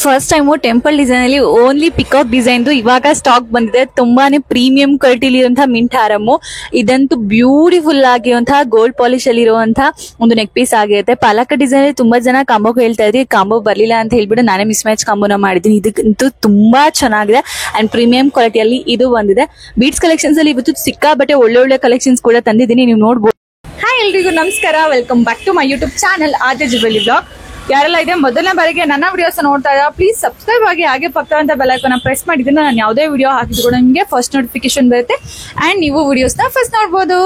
First time temple design ಅಲ್ಲಿ only peacock design ಇವಾಗ stock ಬಂದಿದೆ. ತುಂಬಾನೇ ಪ್ರೀಮಿಯಂ ಕ್ವಾಲಿಟಿಲಿ ಇರುವಂತಹ ಮಿಂಟ್ ಹಾರಮ್ಮು. ಇದಂತೂ ಬ್ಯೂಟಿಫುಲ್ ಆಗಿರುವಂತಹ ಗೋಲ್ಡ್ ಪಾಲಿಶ್ ಅಲ್ಲಿ ಇರುವಂತಹ ಒಂದು ನೆಕ್ ಪೀಸ್ ಆಗಿರುತ್ತೆ. ಪಾಲಕ ಡಿಸೈನ್ ಅಲ್ಲಿ ತುಂಬಾ ಜನ ಕಾಂಬೋ ಹೇಳ್ತಾ ಇದ್ರಿ, ಕಾಂಬೋ ಬರ್ಲಿಲ್ಲ ಅಂತ ಹೇಳ್ಬಿಟ್ಟು ನಾನೇ ಮಿಸ್ ಮ್ಯಾಚ್ ಕಾಂಬೋನ ಮಾಡಿದೀನಿ. ಇದಕ್ಕಂತೂ ತುಂಬಾ ಚೆನ್ನಾಗಿದೆ ಅಂಡ್ ಪ್ರೀಮಿಯಂ ಕ್ವಾಲಿಟಿಯಲ್ಲಿ ಇದು ಬಂದಿದೆ. ಬೀಟ್ಸ್ ಕಲೆಕ್ಷನ್ಸ್ ಅಲ್ಲಿ ಇವತ್ತು ಸಿಕ್ಕಾಬಟ್ಟೆ ಒಳ್ಳೆ ಕಲೆಕ್ಷನ್ಸ್ ಕೂಡ ತಂದಿದ್ದೀನಿ, ನೀವು ನೋಡ್ಬೋದು. ಹಾಯ್ ಎಲ್ರಿಗೂ ನಮಸ್ಕಾರ, welcome back to my YouTube channel Aadya jewellery blog. ಯಾರೆಲ್ಲ ಇದೆ ಮೊದಲನೇ ಬಾರಿಗೆ ನನ್ನ ವಿಡಿಯೋಸ್ ನೋಡ್ತಾ ಇದ್ದಾರೆ, ಪ್ಲೀಸ್ ಸಬ್ಸ್ಕ್ರೈಬ್ ಆಗಿ ಹಾಗೆ ಪಕ್ಕದಂತ ಬೆಲ್ ಐಕಾನ್ ಪ್ರೆಸ್ ಮಾಡಿದ್ರೆ ನಾನು ಯಾವುದೇ ವಿಡಿಯೋ ಹಾಕಿದ್ರು ಕೂಡ ನಿಮಗೆ ಫಸ್ಟ್ ನೋಟಿಫಿಕೇಶನ್ ಬರುತ್ತೆ ಅಂಡ್ ನೀವು ವಿಡಿಯೋಸ್ನ ಫಸ್ಟ್ ನೋಡ್ಬೋದು.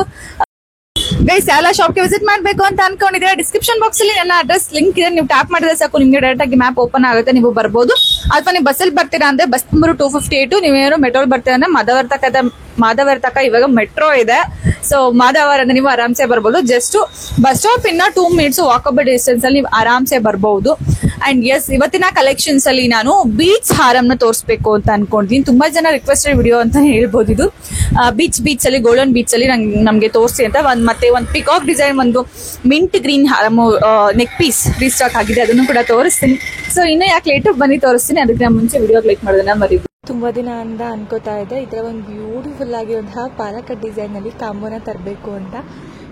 ಗೈಸ್, ಎಲ್ಲ ಶಾಪ್ಗೆ ವಿಸಿಟ್ ಮಾಡಬೇಕು ಅಂತ ಅನ್ಕೊಂಡಿದ್ರೆ ಡಿಸ್ಕ್ರಿಪ್ಷನ್ ಬಾಕ್ಸ್ ಅಲ್ಲಿ ನನ್ನ ಅಡ್ರೆಸ್ ಲಿಂಕ್ ಇದೆ, ನೀವು ಟ್ಯಾಪ್ ಮಾಡಿದ್ರೆ ಸಾಕು ನಿಮ್ಗೆ ಡೈರೆಕ್ಟ್ ಆಗಿ ಮ್ಯಾಪ್ ಓಪನ್ ಆಗುತ್ತೆ, ನೀವು ಬರ್ಬೋದು. ಅಥವಾ ನೀವು ಬಸ್ಸಲ್ಲಿ ಬರ್ತೀರಾ ಅಂದ್ರೆ ಬಸ್ ನಂಬರ್ 258, ನೀವೇನೋ ಮೆಟ್ರೋಲ್ ಬರ್ತೀರಾ ಅಂದ್ರೆ ಮಾಧವರ ತಕ ಇವಾಗ ಮೆಟ್ರೋ ಇದೆ. ಸೊ ಮಾಧವರ ನೀವು ಆರಾಮ್ಸೆ ಬರ್ಬೋದು. ಜಸ್ಟ್ ಬಸ್ ಸ್ಟಾಪ್ ಇನ್ನ 2 ಮಿನಿಟ್ಸ್ ವಾಕಬಲ್ ಡಿಸ್ಟೆನ್ಸ್ ಅಲ್ಲಿ ನೀವು ಆರಾಮ್ಸೆ ಬರ್ಬಹುದು. ಅಂಡ್ ಎಸ್, ಇವತ್ತಿನ ಕಲೆಕ್ಷನ್ಸ್ ಅಲ್ಲಿ ನಾನು ಬೀಚ್ ಹಾರಮ್ನ ತೋರಿಸ್ಬೇಕು ಅಂತ ಅನ್ಕೊಂಡಿದ್ದೀನಿ. ತುಂಬಾ ಜನ ರಿಕ್ವೆಸ್ಟೆಡ್ ವಿಡಿಯೋ ಅಂತ ಹೇಳ್ಬೋದು ಇದು. ಬೀಚ್ ಅಲ್ಲಿ ಗೋಲ್ಡನ್ ಬೀಚ್ ಅಲ್ಲಿ ನಮ್ಗೆ ತೋರಿಸಿ ಅಂತ ಮತ್ತೆ ಒಂದು ಪಿಕಾಕ್ ಡಿಸೈನ್ ಒಂದು mint green haaram neck piece restock ಆಗಿದೆ, ಅದನ್ನು ಕೂಡ ತೋರಿಸ್ತೀನಿ. ಸೊ ಇನ್ನು ಯಾಕೆ ಲೇಟ್ ಬನ್ನಿ ತೋರಿಸ್ತೀನಿ, ಅದಕ್ಕೆ ಮುಂಚೆ ವಿಡಿಯೋ ಕ್ಲಿಕ್ ಮಾಡೋದನ್ನ ಮರಿ. ತುಂಬಾ ದಿನ ಅಂತ ಅನ್ಕೋತಾ ಇದ್ದೆ ಈ ತರ ಒಂದು ಬ್ಯೂಟಿಫುಲ್ ಆಗಿರುವಂತಹ ಪಾಲಕ ಡಿಸೈನ್ ಅಲ್ಲಿ ಕಾಂಬೋನ ತರಬೇಕು ಅಂತ.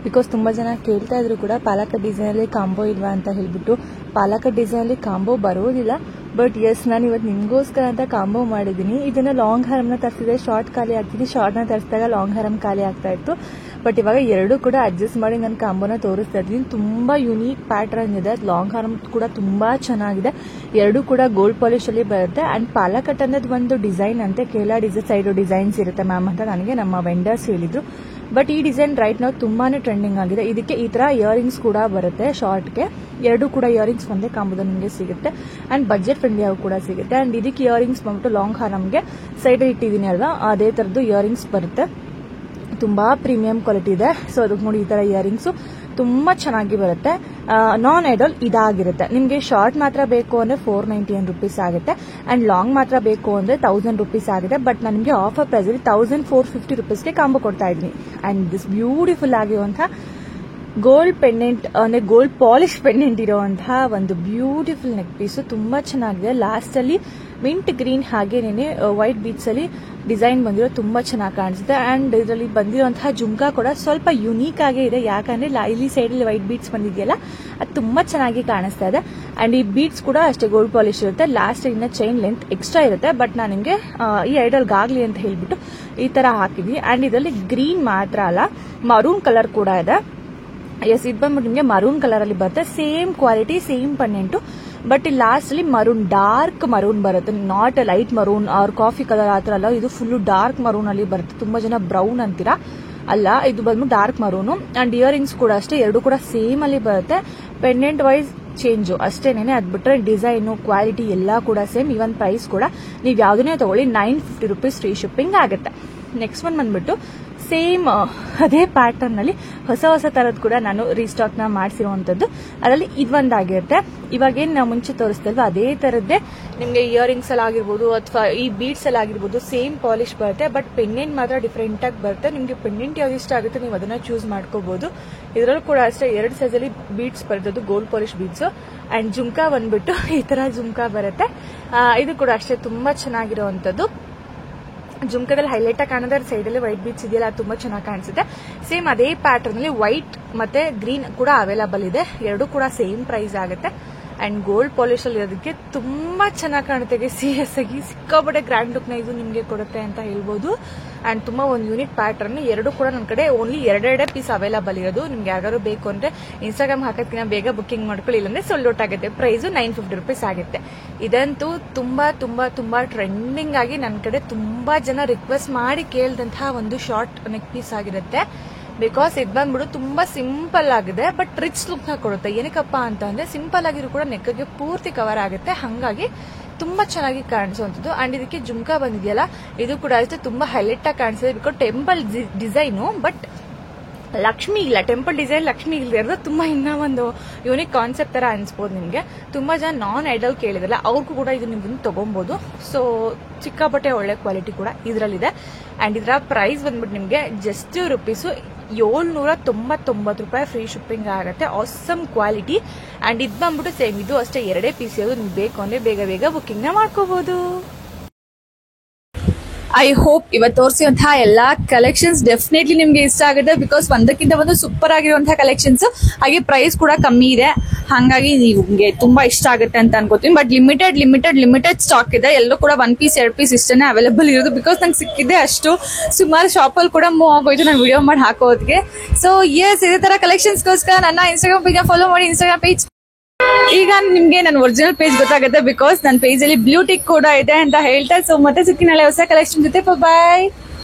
ಬಿಕಾಸ್ ತುಂಬಾ ಜನ ಕೇಳ್ತಾ ಇದ್ರು ಕೂಡ ಪಾಲಕ ಡಿಸೈನ್ ಅಲ್ಲಿ ಕಾಂಬೋ ಇಲ್ವಾ ಅಂತ ಹೇಳ್ಬಿಟ್ಟು. ಪಾಲಕ ಡಿಸೈನ್ ಅಲ್ಲಿ ಕಾಂಬೋ ಬರೋದಿಲ್ಲ, ಬಟ್ ಎಸ್ ನಾನು ಇವತ್ತು ನಿಮ್ಗೋಸ್ಕರ ಅಂತ ಕಾಂಬೋ ಮಾಡಿದೀನಿ. ಇದನ್ನ ಲಾಂಗ್ ಹಾರಮ್ನ ತರಿಸಿದ್ರೆ ಶಾರ್ಟ್ ಖಾಲಿ ಆಗ್ತಿದೆ, ಶಾರ್ಟ್ನ ತರಿಸಿದಾಗ ಲಾಂಗ್ ಹಾರಮ್ ಖಾಲಿ ಆಗ್ತಾ ಇತ್ತು. ಬಟ್ ಇವಾಗ ಎರಡು ಕೂಡ ಅಡ್ಜಸ್ಟ್ ಮಾಡಿ ನಾನು ಕಾಂಬೋನ ತೋರಿಸ್ತಾ ಇದ್ದೀನಿ. ತುಂಬಾ ಯುನೀಕ್ ಪ್ಯಾಟರ್ನ್ ಇದೆ, ಲಾಂಗ್ ಹಾರಮ್ ಕೂಡ ತುಂಬಾ ಚೆನ್ನಾಗಿದೆ. ಎರಡು ಕೂಡ ಗೋಲ್ಡ್ ಪಾಲಿಶ್ ಅಲ್ಲಿ ಬರುತ್ತೆ. ಅಂಡ್ ಪಾಲಕಟ್ ಅನ್ನೋದು ಒಂದು ಡಿಸೈನ್ ಅಂತೆ, ಕೇರಳ ಡಿಸೈನ್ ಸೈಡ್ ಡಿಸೈನ್ಸ್ ಇರುತ್ತೆ ಮ್ಯಾಮ್ ಅಂತ ನನಗೆ ನಮ್ಮ ವೆಂಡರ್ಸ್ ಹೇಳಿದ್ರು. ಬಟ್ ಈ ಡಿಸೈನ್ ರೈಟ್ ನಾವು ತುಂಬಾನೇ ಟ್ರೆಂಡಿಂಗ್ ಆಗಿದೆ. ಇದಕ್ಕೆ ಈ ತರ ಇಯರಿಂಗ್ಸ್ ಕೂಡ ಬರುತ್ತೆ ಶಾರ್ಟ್ಗೆ. ಎರಡು ಕೂಡ ಇಯರಿಂಗ್ಸ್ ಒಂದೇ ಕಾಂಬೋದಲ್ಲಿ ನಿಮಗೆ ಸಿಗುತ್ತೆ ಅಂಡ್ ಬಜೆಟ್ ಫ್ರೆಂಡ್ಲಿ ಆಗಿ ಕೂಡ ಸಿಗುತ್ತೆ. ಅಂಡ್ ಇದಕ್ಕೆ ಇಯರಿಂಗ್ಸ್ ಬಂದ್ಬಿಟ್ಟು ಲಾಂಗ್ ಹಾರಮ್ಗೆ ಸೈಡ್ ಇಟ್ಟಿದ್ದೀನಿ ಅಲ್ವಾ, ಅದೇ ತರದ್ದು ಇಯರಿಂಗ್ಸ್ ಬರುತ್ತೆ. ತುಂಬಾ ಪ್ರೀಮಿಯಂ ಕ್ವಾಲಿಟಿ ಇದೆ. ಸೊ ಅದಕ್ಕೆ ನೋಡಿ ಈ ತರ ಇಯರಿಂಗ್ಸ್ ತುಂಬಾ ಚೆನ್ನಾಗಿ ಬರುತ್ತೆ. ನಾನ್ ಐಡಲ್ ಇದಾಗಿರುತ್ತೆ. ನಿಮ್ಗೆ ಶಾರ್ಟ್ ಮಾತ್ರ ಬೇಕು ಅಂದ್ರೆ 499 rupees ಆಗುತ್ತೆ ಅಂಡ್ ಲಾಂಗ್ ಮಾತ್ರ ಬೇಕು ಅಂದ್ರೆ 1000 rupees ಆಗಿದೆ. ಬಟ್ ನಾನು ನಿಮಗೆ ಆಫರ್ ಪ್ರೈಸ್ ಅಲ್ಲಿ 1450 rupeesಗೆ ಕಾಂಬೋ ಕೊಡ್ತಾ ಇದ್ದೀನಿ. ಅಂಡ್ ದಿಸ್ ಬ್ಯೂಟಿಫುಲ್ ಆಗಿರುವಂತಹ ಗೋಲ್ಡ್ ಪೆಂಡೆಂಟ್ ಅಂದ್ರೆ ಗೋಲ್ಡ್ ಪಾಲಿಶ್ ಪೆಂಡೆಂಟ್ ಇರುವಂತಹ ಒಂದು ಬ್ಯೂಟಿಫುಲ್ ನೆಕ್ ಪೀಸ್ ತುಂಬಾ ಚೆನ್ನಾಗಿದೆ. ಲಾಸ್ಟ್ ಅಲ್ಲಿ ಮಿಂಟ್ ಗ್ರೀನ್ ಹಾಗೇನೆ ವೈಟ್ ಬೀಚ್ ಅಲ್ಲಿ ಡಿಸೈನ್ ಬಂದಿರೋ ತುಂಬಾ ಚೆನ್ನಾಗಿ ಕಾಣಿಸುತ್ತೆ. ಅಂಡ್ ಇದರಲ್ಲಿ ಬಂದಿರುವಂತಹ ಜುಮ್ಕಾ ಕೂಡ ಸ್ವಲ್ಪ ಯುನೀಕ್ ಆಗೇ ಇದೆ, ಯಾಕಂದ್ರೆ ಇಲ್ಲಿ ಸೈಡ್ ಅಲ್ಲಿ ವೈಟ್ ಬೀಟ್ಸ್ ಬಂದಿದೆಯಲ್ಲ ಅದು ತುಂಬಾ ಚೆನ್ನಾಗಿ ಕಾಣಿಸ್ತಾ ಇದೆ. ಅಂಡ್ ಈ ಬೀಟ್ಸ್ ಕೂಡ ಅಷ್ಟೇ ಗೋಲ್ಡ್ ಪಾಲಿಶ್ ಇರುತ್ತೆ. ಲಾಸ್ಟ್ ಇನ್ನ ಚೈನ್ ಲೆಂತ್ ಎಕ್ಸ್ಟ್ರಾ ಇರುತ್ತೆ, ಬಟ್ ನಾನು ನಿಮಗೆ ಈ ಐಡಲ್ಗೆ ಆಗ್ಲಿ ಅಂತ ಹೇಳ್ಬಿಟ್ಟು ಈ ತರ ಹಾಕಿದ್ವಿ. ಅಂಡ್ ಇದರಲ್ಲಿ ಗ್ರೀನ್ ಮಾತ್ರ ಅಲ್ಲ, ಮರೂನ್ ಕಲರ್ ಕೂಡ ಇದೆ. ಎಸ್, ಇದು ಬಂದ್ಬಿಟ್ಟು ನಿಮಗೆ ಮರೂನ್ ಕಲರ್ ಅಲ್ಲಿ ಬರುತ್ತೆ. ಸೇಮ್ ಕ್ವಾಲಿಟಿ, ಸೇಮ್ ಪನ್ನೆಂಟು, ಬಟ್ ಇಲ್ಲಿ ಲಾಸ್ಟ್ ಅಲ್ಲಿ ಮರೂನ್, ಡಾರ್ಕ್ ಮರೂನ್ ಬರುತ್ತೆ. Not light maroon or coffee colour ಆತರ ಅಲ್ಲ, ಇದು ಫುಲ್ ಡಾರ್ಕ್ ಮರೂನ್ ಅಲ್ಲಿ ಬರುತ್ತೆ. ತುಂಬಾ ಜನ ಬ್ರೌನ್ ಅಂತೀರಾ, ಅಲ್ಲ, ಇದು ಬಂದ್ಬಿಟ್ಟು ಡಾರ್ಕ್ ಮರೂನು. ಅಂಡ್ ಇಯರಿಂಗ್ಸ್ ಕೂಡ ಅಷ್ಟೇ, ಎರಡು ಕೂಡ ಸೇಮ್ ಅಲ್ಲಿ ಬರುತ್ತೆ. ಪೆಂಡೆಂಟ್ ವೈಸ್ ಚೇಂಜು ಅಷ್ಟೇನೆ, ಅದ್ ಬಿಟ್ರೆ ಡಿಸೈನ್ ಕ್ವಾಲಿಟಿ ಎಲ್ಲ ಕೂಡ ಸೇಮ್. ಇವನ್ ಪ್ರೈಸ್ ಕೂಡ ನೀವು ಯಾವ್ದನ್ನೇ ತಗೊಳ್ಳಿ 950 rupees ಫ್ರೀ ಶಿಪ್ಪಿಂಗ್ ಆಗುತ್ತೆ. ನೆಕ್ಸ್ಟ್ ಒನ್ ಬಂದ್ಬಿಟ್ಟು ಸೇಮ್ ಅದೇ ಪ್ಯಾಟರ್ನ್ ಅಲ್ಲಿ ಹೊಸ ತರದ್ ಕೂಡ ನಾನು ರೀಸ್ಟಾಕ್ ನ ಮಾಡಿಸಿರುವಂತದ್ದು. ಅದರಲ್ಲಿ ಇದೊಂದಾಗಿರುತ್ತೆ. ಇವಾಗೇನ್ ನಾವು ಮುಂಚೆ ತೋರಿಸ್ತಲ್ವ ಅದೇ ತರದ್ದೇ ನಿಮ್ಗೆ ಇಯರಿಂಗ್ಸ್ ಅಲ್ಲಿ ಆಗಿರ್ಬೋದು ಅಥವಾ ಈ ಬೀಡ್ಸ್ ಅಲ್ಲಿ ಆಗಿರ್ಬೋದು ಸೇಮ್ ಪಾಲಿಶ್ ಬರುತ್ತೆ. ಬಟ್ ಪೆಂಡೆಂಟ್ ಮಾತ್ರ ಡಿಫ್ರೆಂಟ್ ಆಗಿ ಬರುತ್ತೆ. ನಿಮ್ಗೆ ಪೆಂಡೆಂಟ್ ಯಾವ್ದು ಇಷ್ಟ ಆಗುತ್ತೆ ನೀವು ಅದನ್ನ ಚೂಸ್ ಮಾಡ್ಕೋಬಹುದು. ಇದರಲ್ಲೂ ಕೂಡ ಅಷ್ಟೇ 2 ಸೈಜ್ ಅಲ್ಲಿ ಬೀಡ್ಸ್ ಬರ್ತದ್ದು, gold polish beads. And jhumka ಬಂದ್ಬಿಟ್ಟು ಈ ತರ ಜುಮ್ಕಾ ಬರುತ್ತೆ. ಇದು ಕೂಡ ಅಷ್ಟೇ ತುಂಬಾ ಚೆನ್ನಾಗಿರುವಂತದ್ದು. ಜುಮ್ಕದಲ್ಲಿ ಹೈಲೈಟ್ ಆಗಿ ಕಾಣೋದ್ರ ಸೈಡ್ ಅಲ್ಲಿ ವೈಟ್ ಬೀಚ್ ಇದೆಯಲ್ಲ, ಅದು ತುಂಬಾ ಚೆನ್ನಾಗಿ ಕಾಣಿಸುತ್ತೆ. ಸೇಮ್ ಅದೇ ಪ್ಯಾಟರ್ನ್ ಅಲ್ಲಿ ವೈಟ್ ಮತ್ತೆ ಗ್ರೀನ್ ಕೂಡ ಅವೈಲಬಲ್ ಇದೆ. ಎರಡು ಕೂಡ ಸೇಮ್ ಪ್ರೈಸ್ ಆಗುತ್ತೆ. ಅಂಡ್ ಗೋಲ್ಡ್ ಪಾಲಿಶ್ ಅಲ್ಲಿ ಅದಕ್ಕೆ ತುಂಬಾ ಚೆನ್ನಾಗಿ ಕಾಣುತ್ತೆ. ಸೀರಿಯಸ್ ಆಗಿ ಸಿಕ್ಕಾಪಟ್ಟೆ ಗ್ರ್ಯಾಂಡ್ ಲುಕ್ ನ ಇದು ನಿಮ್ಗೆ ಕೊಡುತ್ತೆ ಅಂತ ಹೇಳ್ಬೋದು. ಅಂಡ್ ತುಂಬಾ ಒಂದು ಯೂನಿಕ್ ಪ್ಯಾಟರ್ನ್. ಎರಡು ಕೂಡ ನನ್ನ ಕಡೆ ಓನ್ಲಿ ಎರಡೆರಡೇ ಪೀಸ್ ಅವೈಲಬಲ್ ಇರೋದು. ನಿಮ್ಗೆ ಯಾರು ಬೇಕು ಅಂದ್ರೆ ಇನ್ಸ್ಟಾಗ್ರಾಮ್ ಹಾಕೋದಕ್ಕಿಂತ ಬೇಗ ಬುಕಿಂಗ್ ಮಾಡ್ಕೊಳ್ಳಿ, ಇಲ್ಲಾಂದ್ರೆ ಸೋಲ್ಡ್ ಔಟ್ ಆಗುತ್ತೆ. ಪ್ರೈಸ್ 950 rupees ಆಗುತ್ತೆ. ಇದಂತೂ ತುಂಬಾ ತುಂಬಾ ತುಂಬಾ ಟ್ರೆಂಡಿಂಗ್ ಆಗಿ ನನ್ನ ಕಡೆ ತುಂಬಾ ಜನ ರಿಕ್ವೆಸ್ಟ್ ಮಾಡಿ ಕೇಳಿದಂತಹ ಒಂದು ಶಾರ್ಟ್ ನೆಕ್ ಪೀಸ್ ಆಗಿರುತ್ತೆ. ಬಿಕಾಸ್ ಇದು ಬಂದ್ಬಿಟ್ಟು ತುಂಬಾ ಸಿಂಪಲ್ ಆಗಿದೆ, ಬಟ್ ರಿಚ್ ಲುಕ್ ನ ಕೊಡುತ್ತೆ. ಏನಕ್ಕಪ್ಪ ಅಂತ ಅಂದ್ರೆ ಸಿಂಪಲ್ ಆಗಿರೋ ಕೂಡ ನೆಕ್ಗೆ ಪೂರ್ತಿ ಕವರ್ ಆಗುತ್ತೆ, ಹಂಗಾಗಿ ತುಂಬಾ ಚೆನ್ನಾಗಿ ಕಾಣಿಸುವಂತದ್ದು. ಅಂಡ್ ಇದಕ್ಕೆ ಜುಮ್ಕಾ ಬಂದಿದೆಯಲ್ಲ, ಇದು ಕೂಡ ಅಷ್ಟೇ ತುಂಬಾ ಹೈಲೈಟ್ ಆಗಿ ಕಾಣಿಸುತ್ತೆ. Because temple design, but Lakshmi ಇಲ್ಲ, ಟೆಂಪಲ್ ಡಿಸೈನ್ ಲಕ್ಷ್ಮಿ ಇಲ್ಲದೆ ಇರೋದು ತುಂಬಾ ಇನ್ನ ಒಂದು ಯೂನಿಕ್ ಕಾನ್ಸೆಪ್ಟ್ ತರ ಅನ್ಸ್ಬೋದು ನಿಮ್ಗೆ. ತುಂಬಾ ಜನ ನಾನ್ ಐಡಲ್ ಕೇಳಿದ್ರಲ್ಲ, ಅವ್ರಿಗೂ ಕೂಡ ಇದು ನಿಮ್ಗೆ ತಗೊಬಹುದು. ಸೊ ಸಿಕ್ಕಾಪಟ್ಟೆ ಒಳ್ಳೆ ಕ್ವಾಲಿಟಿ ಕೂಡ ಇದರಲ್ಲಿದೆ. ಅಂಡ್ ಇದರ ಪ್ರೈಸ್ ಬಂದ್ಬಿಟ್ಟು ನಿಮ್ಗೆ ಜಸ್ಟ್ ₹799 ಫ್ರೀ ಶಿಪ್ಪಿಂಗ್ ಆಗುತ್ತೆ. Awesome quality. ಅಂಡ್ ಇದು ಬಂದ್ಬಿಟ್ಟು ಸೇಮ್ ಇದು ಅಷ್ಟೇ 2 ಪೀಸ್ ಇರೋದು. ನಿಮ್ಗೆ ಬೇಕು ಅಂದ್ರೆ ಬೇಗ ಬೇಗ ಬುಕ್ಕಿಂಗ್ ನ ಮಾಡ್ಕೋಬಹುದು. ಐ ಹೋಪ್ ಇವತ್ತು ತೋರಿಸಿರುವಂತಹ ಎಲ್ಲಾ ಕಲೆಕ್ಷನ್ಸ್ ಡೆಫಿನೆಟ್ಲಿ ನಿಮ್ಗೆ ಇಷ್ಟ ಆಗುತ್ತೆ. ಬಿಕಾಸ್ ಒಂದಕ್ಕಿಂತ ಒಂದು ಸೂಪರ್ ಆಗಿರುವಂತಹ ಕಲೆಕ್ಷನ್ಸ್, ಹಾಗೆ ಪ್ರೈಸ್ ಕೂಡ ಕಮ್ಮಿ ಇದೆ. ಹಾಗಾಗಿ ನಿಮ್ಗೆ ತುಂಬಾ ಇಷ್ಟ ಆಗುತ್ತೆ ಅಂತ ಅನ್ಕೋತೀನಿ. ಬಟ್ ಲಿಮಿಟೆಡ್ ಸ್ಟಾಕ್ ಇದೆ. ಎಲ್ಲೂ ಕೂಡ 1 ಪೀಸ್ 2 ಪೀಸ್ ಇಷ್ಟನೇ ಅವೈಲೇಬಲ್ ಇರೋದು. ಬಿಕಾಸ್ ನಂಗೆ ಸಿಕ್ಕಿದೆ ಅಷ್ಟು. ಸುಮಾರು ಶಾಪಲ್ಲಿ ಕೂಡ ಮೂವ್ ಆಗೋಯ್ತು ನಾನು ವಿಡಿಯೋ ಮಾಡಿ ಹಾಕೋದಕ್ಕೆ. ಸೊ ಎಸ್, ಇದೇ ತರ ಕಲೆಕ್ಷನ್ಸ್ಗೋಸ್ಕರ ನನ್ನ ಇನ್ಸ್ಟಾಗ್ರಾಮ್ ಪೇಜ್ ಫಾಲೋ ಮಾಡಿ. ಇನ್ಸ್ಟಾಗ್ರಾಮ್ ಪೇಜ್ ಈಗ ನಿಮ್ಗೆ ನನ್ನ ಒರಿಜಿನಲ್ ಪೇಜ್ ಗೊತ್ತಾಗುತ್ತೆ. ಬಿಕಾಸ್ ನನ್ನ ಪೇಜ್ ಅಲ್ಲಿ ಬ್ಲೂ ಟಿಕ್ ಕೂಡ ಇದೆ ಅಂತ ಹೇಳ್ತಾ. ಸೊ ಮತ್ತೆ ಸಿಕ್ಕಿನಲ್ಲ ಹೊಸ ಕಲೆಕ್ಷನ್ ಜೊತೆ. ಬಾಯ್.